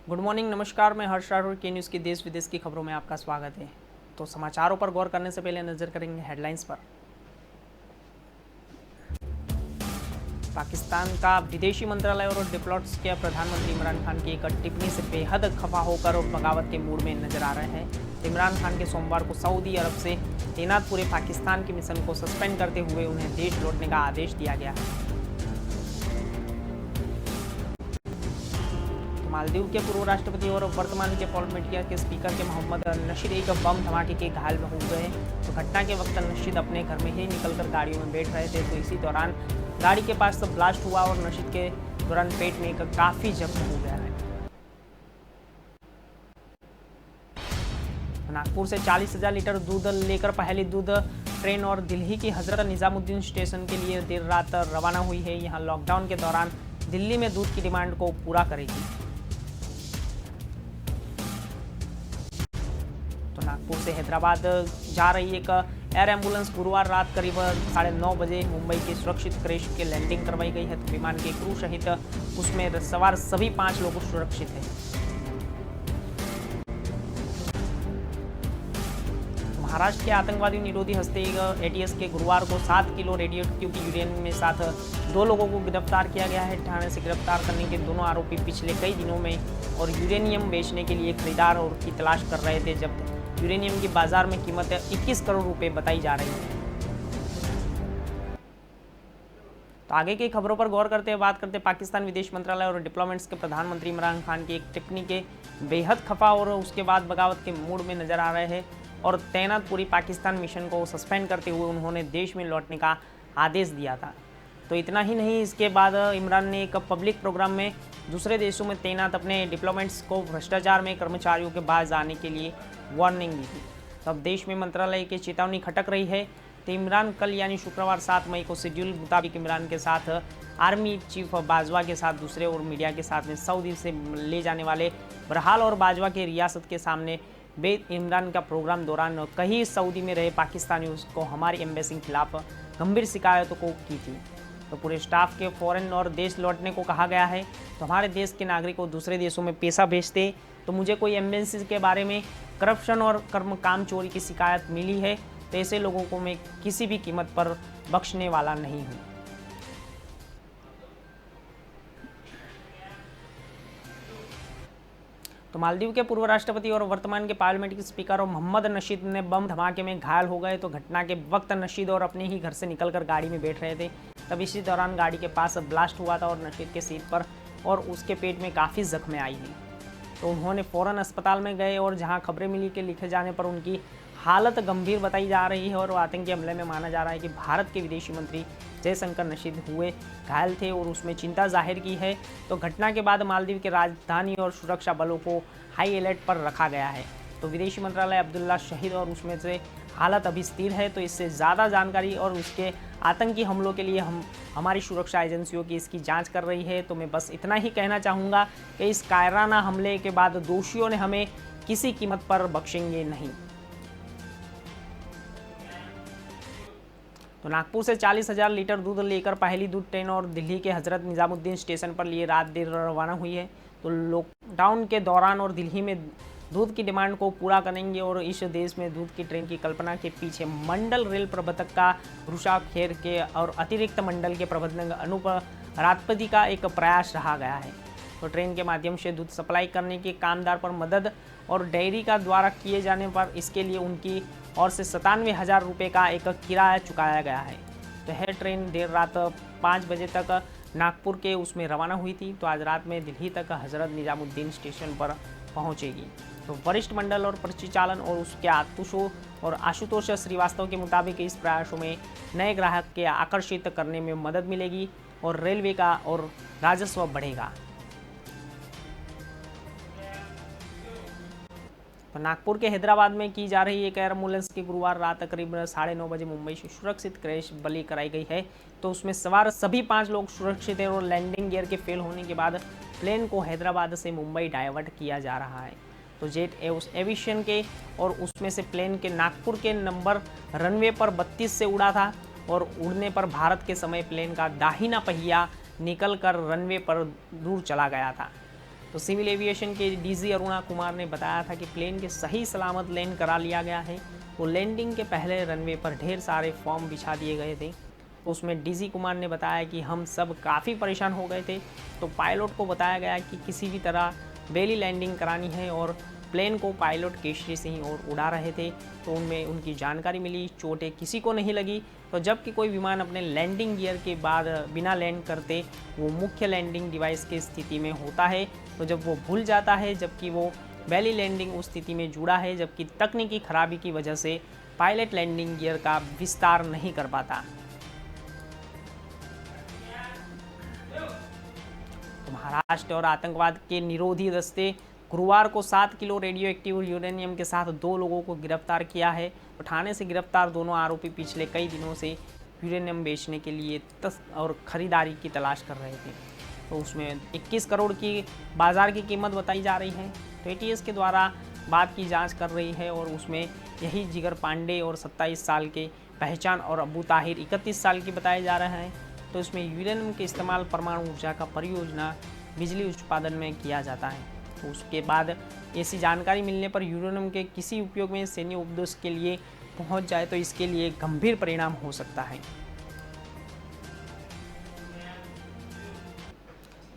Good morning, नमस्कार। मैं हर्ष राठौर के न्यूज़ की देश विदेश की खबरों में आपका स्वागत है। तो समाचारों पर गौर करने से पहले नजर करेंगे हेडलाइंस पर। पाकिस्तान का विदेशी मंत्रालय और डिप्लोमेट्स के प्रधानमंत्री इमरान खान की एक टिप्पणी से बेहद खफा होकर बगावत के मूड में नजर आ रहे हैं। इमरान खान के सोमवार को सऊदी अरब से तैनात पूरे पाकिस्तान के मिशन को सस्पेंड करते हुए उन्हें देश लौटने का आदेश दिया गया है। मालदीव के पूर्व राष्ट्रपति और वर्तमान के पार्लियामेंट के स्पीकर के मोहम्मद नशीद एक बम धमाके के घायल हो गए। तो घटना के वक्त नशीद अपने घर में ही निकलकर गाड़ियों में बैठ रहे थे। तो इसी दौरान गाड़ी के पास ब्लास्ट हुआ और नशीद के दौरान पेट में एक काफी जख्म हो गया है। नागपुर से 40,000 लीटर दूध लेकर पहली दूध ट्रेन और दिल्ली की हजरत निजामुद्दीन स्टेशन के लिए देर रात रवाना हुई है। यहाँ लॉकडाउन के दौरान दिल्ली में दूध की डिमांड को पूरा करेगी। तो नागपुर से हैदराबाद जा रही एक एयर एम्बुलेंस गुरुवार रात करीब 9:30 बजे मुंबई के सुरक्षित क्रैश के लैंडिंग करवाई गई है। तो विमान के क्रू सहित उसमें सवार सभी 5 लोग सुरक्षित हैं। महाराष्ट्र के आतंकवादी निरोधी हस्ते एटीएस के गुरुवार को 7 किलो रेडियोएक्टिव यूरेनियम में साथ 2 लोगों को गिरफ्तार किया गया है। ठाणे से गिरफ्तार करने के दोनों आरोपी पिछले कई दिनों में और यूरेनियम बेचने के लिए खरीदार और की तलाश कर रहे थे, जब यूरेनियम की बाजार में कीमत 21 करोड़ रुपए बताई जा रही है। तो आगे की खबरों पर गौर करते हुए बात करते पाकिस्तान विदेश मंत्रालय और डिप्लोमेट्स के प्रधानमंत्री इमरान खान की एक टिप्पणी के बेहद खफा और उसके बाद बगावत के मूड में नजर आ रहे हैं और तैनात पूरी पाकिस्तान मिशन को सस्पेंड करते हुए उन्होंने देश में लौटने का आदेश दिया था। तो इतना ही नहीं, इसके बाद इमरान ने एक पब्लिक प्रोग्राम में दूसरे देशों में तैनात अपने डिप्लोमेट्स को भ्रष्टाचार में कर्मचारियों के बाहर जाने के लिए वार्निंग दी थी। तो अब देश में मंत्रालय की चेतावनी खटक रही है। तो इमरान कल यानी शुक्रवार 7 मई को शेड्यूल मुताबिक इमरान के साथ आर्मी चीफ बाजवा के साथ दूसरे और मीडिया के साथ में सऊदी से ले जाने वाले बहरहाल और बाजवा के रियासत के सामने इमरान का प्रोग्राम दौरान कई सऊदी में रहे पाकिस्तानियों को हमारी एम्बेसी के खिलाफ गंभीर शिकायतों को की थी। तो पूरे स्टाफ के फौरन और देश लौटने को कहा गया है। तो हमारे देश के नागरिकों दूसरे देशों में पैसा भेजते तो मुझे कोई एम्बेसी के बारे में करप्शन और काम चोरी की शिकायत मिली है, तो ऐसे लोगों को मैं किसी भी कीमत पर बख्शने वाला नहीं हूँ। तो मालदीव के पूर्व राष्ट्रपति और वर्तमान के पार्लियामेंट के स्पीकर और मोहम्मद नशीद ने बम धमाके में घायल हो गए। तो घटना के वक्त नशीद और अपने ही घर से निकलकर गाड़ी में बैठ रहे थे। तब इसी दौरान गाड़ी के पास ब्लास्ट हुआ था और नशीद के सीट पर और उसके पेट में काफ़ी जख्में आई हैं। तो उन्होंने फ़ौरन अस्पताल में गए और जहां खबरें मिली कि लिखे जाने पर उनकी हालत गंभीर बताई जा रही है और आतंकी हमले में माना जा रहा है कि भारत के विदेशी मंत्री जयशंकर नशीद हुए घायल थे और उसमें चिंता जाहिर की है। तो घटना के बाद मालदीव के राजधानी और सुरक्षा बलों को हाई अलर्ट पर रखा गया है। तो विदेशी मंत्रालय अब्दुल्ला शहीद और उसमें से हालत अभी स्थिर है। तो इससे ज़्यादा जानकारी और उसके आतंकी हमलों के लिए हमारी सुरक्षा एजेंसियों की इसकी जांच कर रही है। तो मैं बस इतना ही कहना चाहूँगा कि इस कायराना हमले के बाद दोषियों ने हमें किसी कीमत पर बख्शेंगे नहीं। तो नागपुर से 40,000 लीटर दूध लेकर पहली दूध ट्रेन और दिल्ली के हजरत निजामुद्दीन स्टेशन पर लिए रात देर रवाना हुई है। तो लॉकडाउन के दौरान और दिल्ली में दूध की डिमांड को पूरा करेंगे और इस देश में दूध की ट्रेन की कल्पना के पीछे मंडल रेल प्रबंधक का रुषा खेर के और अतिरिक्त मंडल के प्रबंधक अनूप राजपति का एक प्रयास रहा गया है। तो ट्रेन के माध्यम से दूध सप्लाई करने के कामदार पर मदद और डेयरी का द्वारा किए जाने पर इसके लिए उनकी ओर से 97,000 रुपये का एक किराया चुकाया गया है। तो यह ट्रेन देर रात 5 बजे तक नागपुर के उसमें रवाना हुई थी। तो आज रात में दिल्ली तक हजरत निजामुद्दीन स्टेशन पर पहुंचेगी। तो वरिष्ठ मंडल और परिचालन और उसके आशुतोष श्रीवास्तव के मुताबिक इस प्रयासों में नए ग्राहक के आकर्षित करने में मदद मिलेगी और रेलवे का और राजस्व बढ़ेगा। तो नागपुर के हैदराबाद में की जा रही एक एयर एम्बुलेंस की गुरुवार रात करीब 9:30 बजे मुंबई से सुरक्षित क्रैश बली कराई गई है। तो उसमें सवार सभी 5 लोग सुरक्षित हैं और लैंडिंग गियर के फेल होने के बाद प्लेन को हैदराबाद से मुंबई डाइवर्ट किया जा रहा है। तो जेट एविएशन के और उसमें से प्लेन के नागपुर के नंबर रनवे पर 32 से उड़ा था और उड़ने पर भारत के समय प्लेन का दाहिना पहिया निकलकर रनवे पर दूर चला गया था। तो सिविल एविएशन के डीजी अरुणा कुमार ने बताया था कि प्लेन के सही सलामत लैंड करा लिया गया है। वो लैंडिंग के पहले रनवे पर ढेर सारे फॉर्म बिछा दिए गए थे। उसमें डीजी कुमार ने बताया कि हम सब काफ़ी परेशान हो गए थे, तो पायलट को बताया गया कि किसी भी तरह बेली लैंडिंग करानी है और प्लेन को पायलट केशरी सिंह और उड़ा रहे थे। तो उनमें उनकी जानकारी मिली, चोटें किसी को नहीं लगी। तो जबकि कोई विमान अपने लैंडिंग गियर के बाद बिना लैंड करते वो मुख्य लैंडिंग डिवाइस की स्थिति में होता है, तो जब वो भूल जाता है जबकि वो बेली लैंडिंग उस स्थिति में जुड़ा है, जबकि तकनीकी खराबी की वजह से पायलट लैंडिंग गियर का विस्तार नहीं कर पाता। तो महाराष्ट्र और आतंकवाद के निरोधी दस्ते गुरुवार को 7 किलो रेडियो एक्टिव यूरेनियम के साथ 2 लोगों को गिरफ्तार किया है। तो थाने से गिरफ्तार दोनों आरोपी पिछले कई दिनों से यूरेनियम बेचने के लिए और ख़रीदारी की तलाश कर रहे थे। तो उसमें 21 करोड़ की बाज़ार की कीमत बताई जा रही है। तो एटीएस के द्वारा बात की जांच कर रही है और उसमें यही जिगर पांडे और 27 साल के पहचान और अबू ताहिर 31 साल की बताए जा रहे हैं। तो इसमें यूरेनियम के इस्तेमाल परमाणु ऊर्जा का परियोजना बिजली उत्पादन में किया जाता है। तो उसके बाद ऐसी जानकारी मिलने पर यूरेनियम के किसी उपयोग में सैन्य उद्देश्य के लिए पहुंच जाए तो इसके लिए गंभीर परिणाम हो सकता है।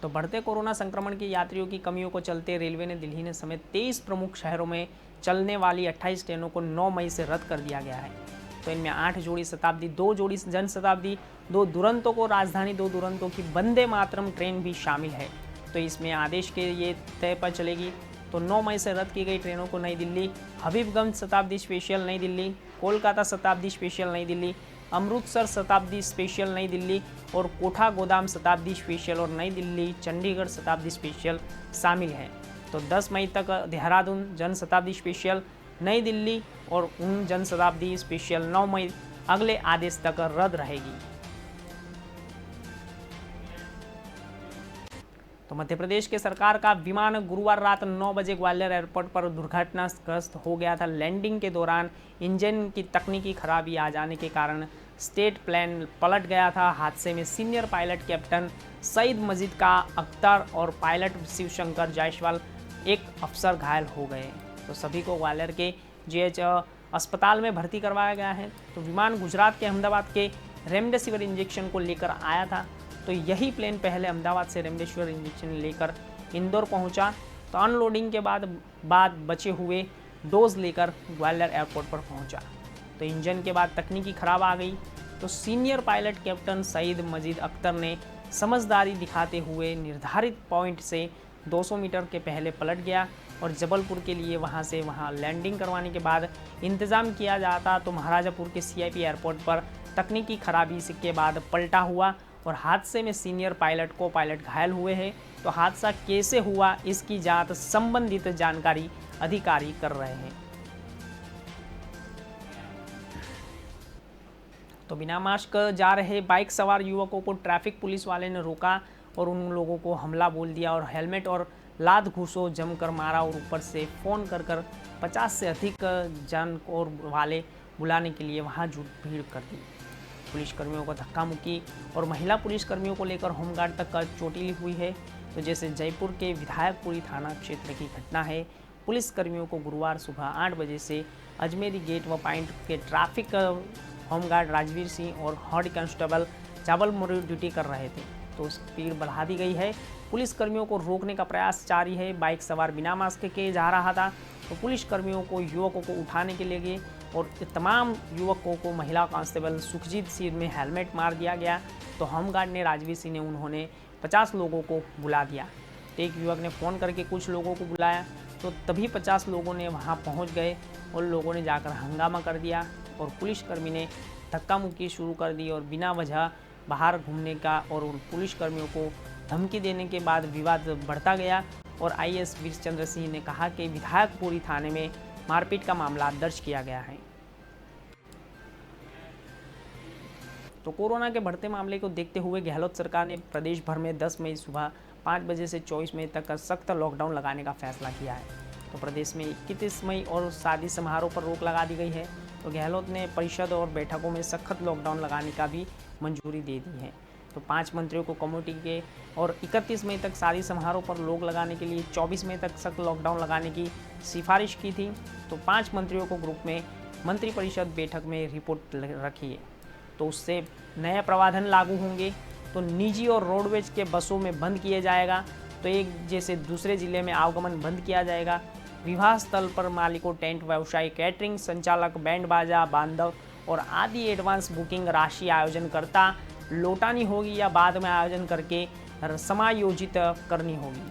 तो बढ़ते कोरोना संक्रमण के यात्रियों की कमियों को चलते रेलवे ने दिल्ली ने समेत 23 प्रमुख शहरों में चलने वाली 28 ट्रेनों को 9 मई से रद्द कर दिया गया है। तो इनमें 8 जोड़ी शताब्दी, 2 जोड़ी जन शताब्दी, 2 दुरंतों को राजधानी, 2 दुरंतों की वंदे मातरम ट्रेन भी शामिल है। तो इसमें आदेश के ये तय पर चलेगी। तो 9 मई से रद्द की गई ट्रेनों को नई दिल्ली, हबीबगंज शताब्दी स्पेशल नई दिल्ली, कोलकाता शताब्दी स्पेशल नई दिल्ली, अमृतसर शताब्दी स्पेशल नई दिल्ली और कोठा गोदाम शताब्दी स्पेशल और नई दिल्ली चंडीगढ़ शताब्दी स्पेशल शामिल है। तो 10 मई तक देहरादून जन शताब्दी स्पेशल नई दिल्ली और उन जन शताब्दी स्पेशल 9 मई अगले आदेश तक रद्द रहेगी। तो मध्य प्रदेश के सरकार का विमान गुरुवार रात 9 बजे ग्वालियर एयरपोर्ट पर दुर्घटनाग्रस्त हो गया था। लैंडिंग के दौरान इंजन की तकनीकी खराबी आ जाने के कारण स्टेट प्लेन पलट गया था। हादसे में सीनियर पायलट कैप्टन सईद मजीद का अख्तर और पायलट शिवशंकर जायसवाल एक अफसर घायल हो गए। तो सभी को ग्वालियर के जीएच अस्पताल में भर्ती करवाया गया है। तो विमान गुजरात के अहमदाबाद के रेमडेसिविर इंजेक्शन को लेकर आया था। तो यही प्लेन पहले अहमदाबाद से रेमडेसिविर इंजेक्शन लेकर इंदौर पहुंचा। तो अनलोडिंग के बाद बचे हुए डोज लेकर ग्वालियर एयरपोर्ट पर पहुंचा। तो इंजन के बाद तकनीकी खराब आ गई। तो सीनियर पायलट कैप्टन सईद मजीद अख्तर ने समझदारी दिखाते हुए निर्धारित पॉइंट से 200 मीटर के पहले पलट गया और जबलपुर के लिए वहां लैंडिंग करवाने के बाद इंतज़ाम किया जाता। तो महाराजापुर के सीआईपी एयरपोर्ट पर तकनीकी खराबी के बाद पलटा हुआ और हादसे में सीनियर पायलट को पायलट घायल हुए हैं। तो हादसा कैसे हुआ इसकी जांच संबंधित जानकारी अधिकारी कर रहे हैं। तो बिना मास्क जा रहे बाइक सवार युवकों को ट्रैफिक पुलिस वाले ने रोका और उन लोगों को हमला बोल दिया और हेलमेट और लात घूसो जमकर मारा और ऊपर से फ़ोन कर 50 से अधिक जन और वाले बुलाने के लिए वहां भीड़ कर दी। पुलिसकर्मियों को धक्का मुक्की और महिला पुलिसकर्मियों को लेकर होमगार्ड तक चोटिल हुई है। तो जैसे जयपुर के विधायकपुरी थाना क्षेत्र की घटना है। पुलिसकर्मियों को गुरुवार सुबह 8 बजे से अजमेरी गेट व पॉइंट के ट्रैफिक होमगार्ड राजवीर सिंह और हेड कांस्टेबल चावल मोरी ड्यूटी कर रहे थे। तो स्पीड बढ़ा दी गई है। पुलिसकर्मियों को रोकने का प्रयास जारी है। बाइक सवार बिना मास्क के जा रहा था। तो पुलिसकर्मियों को युवकों को उठाने के लिए गए और तमाम युवकों को महिला कांस्टेबल सुखजीत सिंह में हेलमेट मार दिया गया। तो होमगार्ड ने राजवीर सिंह ने उन्होंने 50 लोगों को बुला दिया। तो एक युवक ने फ़ोन करके कुछ लोगों को बुलाया तो तभी 50 लोगों ने वहां पहुंच गए और लोगों ने जाकर हंगामा कर दिया और पुलिसकर्मी ने धक्का मुक्की शुरू कर दी और बिना वजह बाहर घूमने का और उन पुलिसकर्मियों को धमकी देने के बाद विवाद बढ़ता गया। और आईएएस वीरचंद्र सिंह ने कहा कि विधायकपुरी थाने में मारपीट का मामला दर्ज किया गया है। तो कोरोना के बढ़ते मामले को देखते हुए गहलोत सरकार ने प्रदेश भर में 10 मई सुबह 5 बजे से 24 मई तक का सख्त लॉकडाउन लगाने का फैसला किया है। तो प्रदेश में 31 मई और शादी समारोह पर रोक लगा दी गई है। तो गहलोत ने परिषद और बैठकों में सख्त लॉकडाउन लगाने का भी मंजूरी दे दी है। तो 5 मंत्रियों को कमेटी के और 31 मई तक शादी समारोह पर लोग लगाने के लिए 24 मई तक सख्त लॉकडाउन लगाने की सिफारिश की थी। तो 5 मंत्रियों को ग्रुप में मंत्रिपरिषद बैठक में रिपोर्ट रखी है। तो उससे नए प्रावधान लागू होंगे। तो निजी और रोडवेज के बसों में बंद किया जाएगा। तो एक जैसे दूसरे जिले में आवागमन बंद किया जाएगा। विवाह स्थल पर मालिकों, टेंट व्यवसायी, कैटरिंग संचालक, बैंड बाजा, बांधव और आदि एडवांस बुकिंग राशि आयोजनकर्ता लौटानी होगी या बाद में आयोजन करके समायोजित करनी होगी।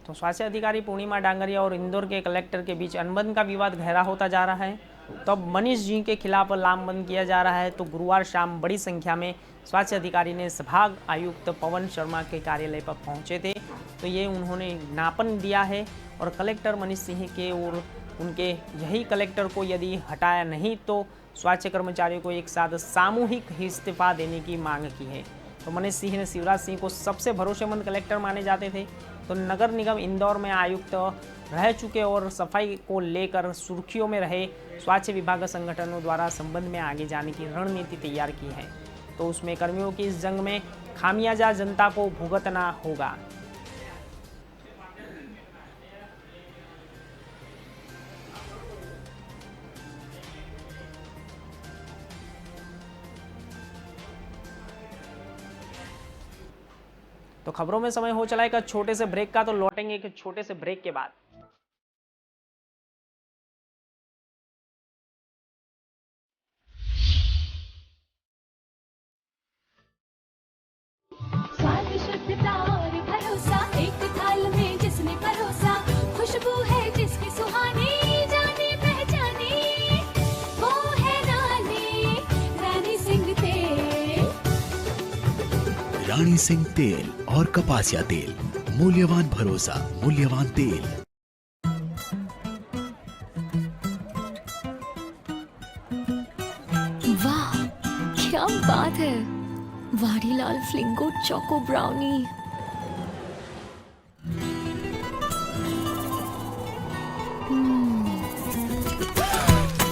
तो स्वास्थ्य अधिकारी पूर्णिमा डांगरिया और इंदौर के कलेक्टर के बीच अनबन का विवाद गहरा होता जा रहा है। तो अब मनीष जी के खिलाफ लामबंद किया जा रहा है। तो गुरुवार शाम बड़ी संख्या में स्वास्थ्य अधिकारी ने संभाग आयुक्त पवन शर्मा के कार्यालय पर पहुंचे थे। तो ये उन्होंने ज्ञापन दिया है और कलेक्टर मनीष सिंह के और उनके यही कलेक्टर को यदि हटाया नहीं तो स्वास्थ्य कर्मचारियों को एक साथ सामूहिक इस्तीफा देने की मांग की है। तो मनीष सिंह ने शिवराज सिंह को सबसे भरोसेमंद कलेक्टर माने जाते थे। तो नगर निगम इंदौर में आयुक्त रह चुके और सफाई को लेकर सुर्खियों में रहे स्वास्थ्य विभाग संगठनों द्वारा संबंध में आगे जाने की रणनीति तैयार की है। तो उसमें कर्मियों की इस जंग में खामियाजा जनता को भुगतना होगा। तो खबरों में समय हो चला एक छोटे से ब्रेक का। तो लौटेंगे एक छोटे से ब्रेक के बाद। स्वाद शुद्धता और भरोसा एक थाल में जिसने परोसा, खुशबू है जिसकी सुहानी, जाने पहचाने वो है रानी सिंह तेल। रानी सिंह तेल और कपासिया तेल, मूल्यवान भरोसा, मूल्यवान तेल। वाह क्या बात है, वाडीलाल फ्लिंगो चोको ब्राउनी।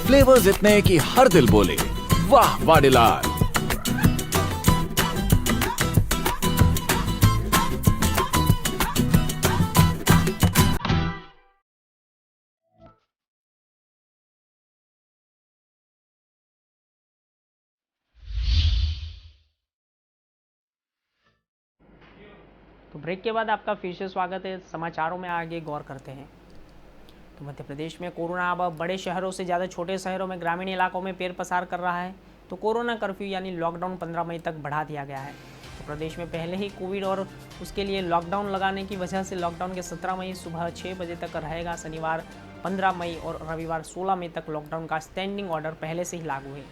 फ्लेवर्स इतने कि हर दिल बोले वाह वाडीलाल। तो ब्रेक के बाद आपका फिर से स्वागत है। समाचारों में आगे गौर करते हैं। तो मध्य प्रदेश में कोरोना अब बड़े शहरों से ज़्यादा छोटे शहरों में, ग्रामीण इलाकों में पैर पसार कर रहा है। तो कोरोना कर्फ्यू यानी लॉकडाउन 15 मई तक बढ़ा दिया गया है। तो प्रदेश में पहले ही कोविड और उसके लिए लॉकडाउन लगाने की वजह से लॉकडाउन के 17 मई सुबह 6 बजे तक रहेगा। शनिवार 15 मई और रविवार 16 मई तक लॉकडाउन का स्टैंडिंग ऑर्डर पहले से ही लागू है।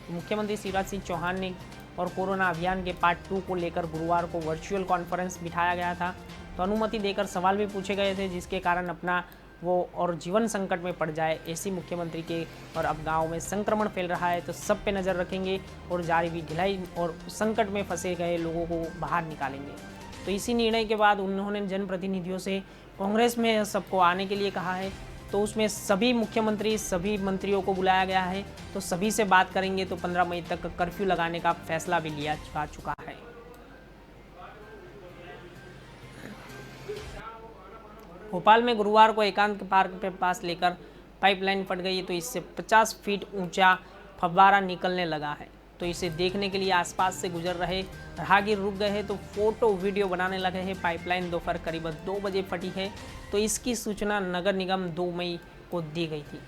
तो मुख्यमंत्री शिवराज सिंह चौहान ने और कोरोना अभियान के पार्ट 2 को लेकर गुरुवार को वर्चुअल कॉन्फ्रेंस बिठाया गया था। तो अनुमति देकर सवाल भी पूछे गए थे जिसके कारण अपना वो और जीवन संकट में पड़ जाए ऐसी मुख्यमंत्री के। और अब गांव में संक्रमण फैल रहा है तो सब पे नज़र रखेंगे और जारी हुई ढिलाई और संकट में फंसे गए लोगों को बाहर निकालेंगे। तो इसी निर्णय के बाद उन्होंने जनप्रतिनिधियों से कांग्रेस में सबको आने के लिए कहा है। तो उसमें सभी मुख्यमंत्री, सभी मंत्रियों को बुलाया गया है। तो सभी से बात करेंगे। तो 15 मई तक कर्फ्यू लगाने का फैसला भी लिया जा चुका है। भोपाल में गुरुवार को एकांत पार्क के पास लेकर पाइपलाइन फट गई। तो इससे 50 फीट ऊंचा फव्वारा निकलने लगा है। तो इसे देखने के लिए आसपास से गुजर रहे राहगीर रुक गए हैं। तो फोटो वीडियो बनाने लगे हैं। पाइपलाइन दोपहर करीब 2 बजे फटी है। तो इसकी सूचना नगर निगम 2 मई को दी गई थी।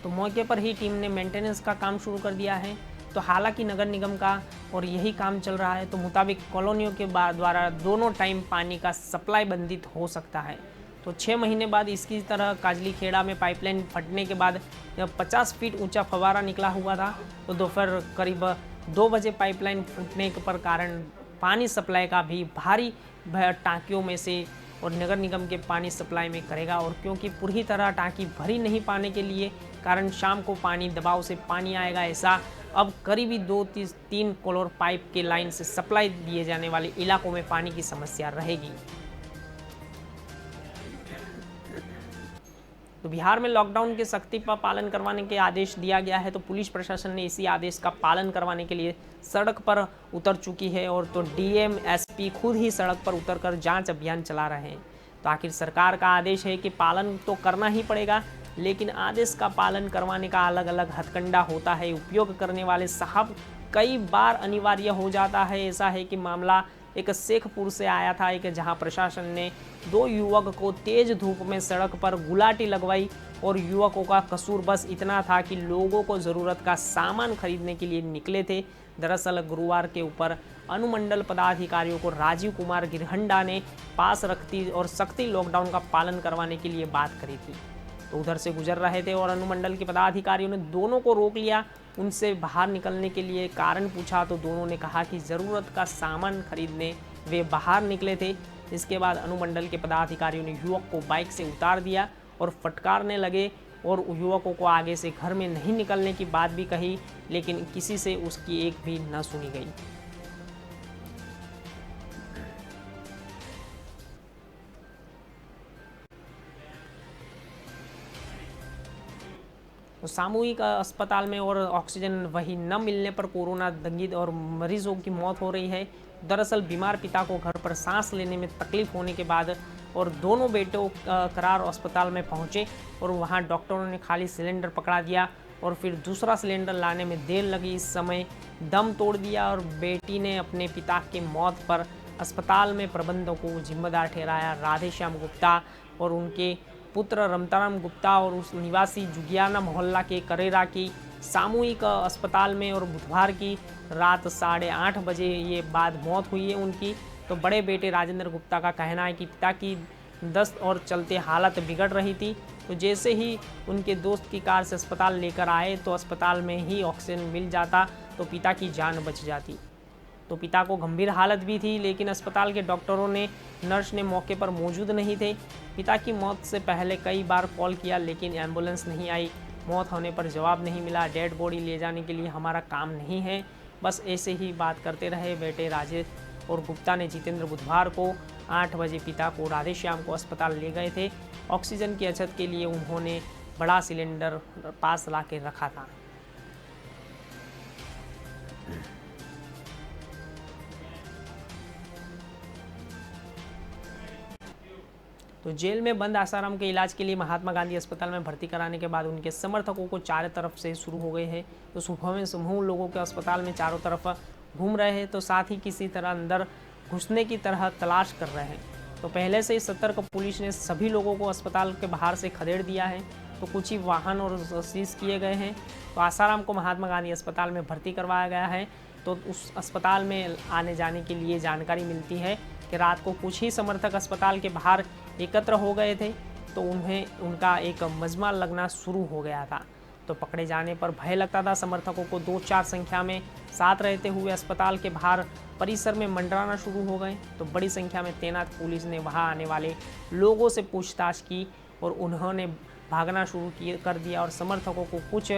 तो मौके पर ही टीम ने मेंटेनेंस का काम शुरू कर दिया है। तो हालांकि नगर निगम का और यही काम चल रहा है। तो मुताबिक कॉलोनियों के द्वारा दोनों टाइम पानी का सप्लाई बंधित हो सकता है। तो 6 महीने बाद इसकी तरह काजली खेड़ा में पाइपलाइन फटने के बाद जब 50 फीट ऊंचा फव्वारा निकला हुआ था। तो दोपहर करीब 2 बजे पाइपलाइन फूटने पर कारण पानी सप्लाई का भी भारी टांकियों में से और नगर निगम के पानी सप्लाई में करेगा। और क्योंकि पूरी तरह टांकी भरी नहीं पाने के लिए कारण शाम को पानी दबाव से पानी आएगा, ऐसा अब करीबी 2-3 क्लोर पाइप के लाइन से सप्लाई दिए जाने वाले इलाकों में पानी की समस्या रहेगी। तो बिहार में लॉकडाउन के सख्ती पर पालन करवाने के आदेश दिया गया है। तो पुलिस प्रशासन ने इसी आदेश का पालन करवाने के लिए सड़क पर उतर चुकी है। और तो डीएम एसपी खुद ही सड़क पर उतरकर जांच अभियान चला रहे हैं। तो आखिर सरकार का आदेश है कि पालन तो करना ही पड़ेगा, लेकिन आदेश का पालन करवाने का अलग अलग हथकंडा होता है। उपयोग करने वाले साहब कई बार अनिवार्य हो जाता है। ऐसा है कि मामला एक शेखपुर से आया था, एक जहां प्रशासन ने 2 युवक को तेज धूप में सड़क पर गुलाटी लगवाई और युवकों का कसूर बस इतना था कि लोगों को ज़रूरत का सामान खरीदने के लिए निकले थे। दरअसल गुरुवार के ऊपर अनुमंडल पदाधिकारियों को राजीव कुमार गिरहंडा ने पास रखती और सख्ती लॉकडाउन का पालन करवाने के लिए बात करी थी। तो उधर से गुजर रहे थे और अनुमंडल के पदाधिकारियों ने दोनों को रोक लिया। उनसे बाहर निकलने के लिए कारण पूछा तो दोनों ने कहा कि ज़रूरत का सामान खरीदने वे बाहर निकले थे। इसके बाद अनुमंडल के पदाधिकारियों ने युवक को बाइक से उतार दिया और फटकारने लगे और युवकों को आगे से घर में नहीं निकलने की बात भी कही, लेकिन किसी से उसकी एक भी न सुनी गई। तो सामूहिक अस्पताल में और ऑक्सीजन वही न मिलने पर कोरोना दंगित और मरीजों की मौत हो रही है। दरअसल बीमार पिता को घर पर सांस लेने में तकलीफ होने के बाद और दोनों बेटों करार अस्पताल में पहुंचे और वहां डॉक्टरों ने खाली सिलेंडर पकड़ा दिया और फिर दूसरा सिलेंडर लाने में देर लगी। इस समय दम तोड़ दिया और बेटी ने अपने पिता की मौत पर अस्पताल में प्रबंधकों को जिम्मेदार ठहराया। राधेश्याम गुप्ता और उनके पुत्र रमताराम गुप्ता और उस निवासी जुगियाना मोहल्ला के करेरा की सामूहिक अस्पताल में और बुधवार की रात 8:30 बजे ये बाद मौत हुई है उनकी। तो बड़े बेटे राजेंद्र गुप्ता का कहना है कि पिता की दस्त और चलते हालत बिगड़ रही थी। तो जैसे ही उनके दोस्त की कार से अस्पताल लेकर आए तो अस्पताल में ही ऑक्सीजन मिल जाता तो पिता की जान बच जाती। तो पिता को गंभीर हालत भी थी, लेकिन अस्पताल के डॉक्टरों ने नर्स ने मौके पर मौजूद नहीं थे। पिता की मौत से पहले कई बार कॉल किया, लेकिन एम्बुलेंस नहीं आई। मौत होने पर जवाब नहीं मिला। डेड बॉडी ले जाने के लिए हमारा काम नहीं है। बस ऐसे ही बात करते रहे बेटे राजेश और गुप्ता ने जितेंद्र बुधवार को 8 बजे पिता को राधेश्याम को अस्पताल ले गए थे। ऑक्सीजन की अछत के लिए उन्होंने बड़ा सिलेंडर पास ला के रखा था। तो जेल में बंद आसाराम के इलाज के लिए महात्मा गांधी अस्पताल में भर्ती कराने के बाद उनके समर्थकों को चारों तरफ से शुरू हो गए हैं। तो सुबह में समूह लोगों के अस्पताल में चारों तरफ घूम रहे हैं, तो साथ ही किसी तरह अंदर घुसने की तरह तलाश कर रहे हैं। तो पहले से ही सतर्क पुलिस ने सभी लोगों को अस्पताल के बाहर से खदेड़ दिया है। तो कुछ ही वाहन और सीज किए गए हैं। तो आसाराम को महात्मा गांधी अस्पताल में भर्ती करवाया गया है। तो उस अस्पताल में आने जाने के लिए जानकारी मिलती है कि रात को कुछ ही समर्थक अस्पताल के बाहर एकत्र हो गए थे। तो उन्हें उनका एक मजमा लगना शुरू हो गया था। तो पकड़े जाने पर भय लगता था। समर्थकों को 2-4 संख्या में साथ रहते हुए अस्पताल के बाहर परिसर में मंडराना शुरू हो गए। तो बड़ी संख्या में तैनात पुलिस ने वहां आने वाले लोगों से पूछताछ की और उन्होंने भागना शुरू कर दिया और समर्थकों को कुछ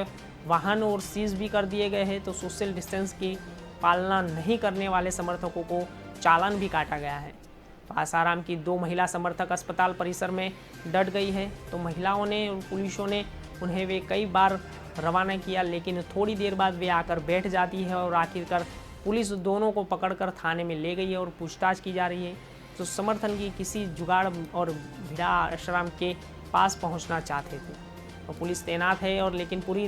वाहन और सीज भी कर दिए गए हैं। तो सोशल डिस्टेंस की पालना नहीं करने वाले समर्थकों को चालान भी काटा गया है। तो आसाराम की 2 महिला समर्थक अस्पताल परिसर में डट गई है। तो महिलाओं ने और पुलिसों ने उन्हें वे कई बार रवाना किया, लेकिन थोड़ी देर बाद वे आकर बैठ जाती है और आखिरकार पुलिस दोनों को पकड़कर थाने में ले गई है और पूछताछ की जा रही है। तो समर्थन की किसी जुगाड़ और भिड़ा आश्रम के पास पहुंचना चाहते थे। तो पुलिस तैनात है और लेकिन पूरी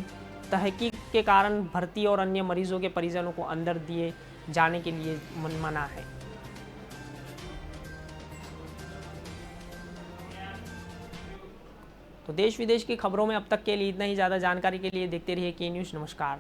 तहकीक के कारण भर्ती और अन्य मरीजों के परिजनों को अंदर दिए जाने के लिए मना है। तो देश विदेश की खबरों में अब तक के लिए इतना ही। ज़्यादा जानकारी के लिए देखते रहिए के न्यूज़। नमस्कार।